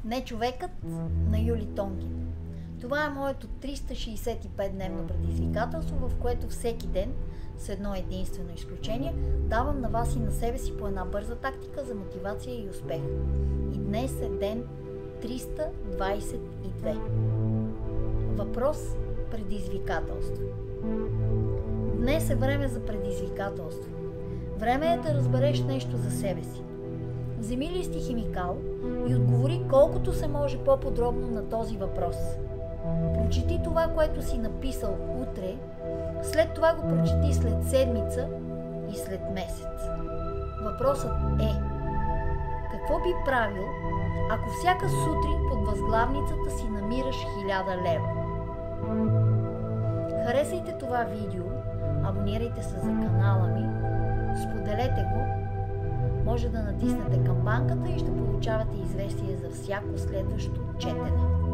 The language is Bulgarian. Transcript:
Не човекът на Юли Тонкин. Това е моето 365-дневно предизвикателство, в което всеки ден, с едно единствено изключение, давам на вас и на себе си по една бърза тактика за мотивация и успех. И днес е ден 322. Въпрос – предизвикателство. Днес е време за предизвикателство. Време е да разбереш нещо за себе си. Вземи лист и химикал и отговори колкото се може по-подробно на този въпрос. Прочети това, което си написал утре, след това го прочети след седмица и след месец. Въпросът е: какво би правил, ако всяка сутрин под възглавницата си намираш 1000 лева? Харесайте това видео, абонирайте се за канала ми, споделете го, може да натиснете камбанката и ще получавате известие за всяко следващо четене.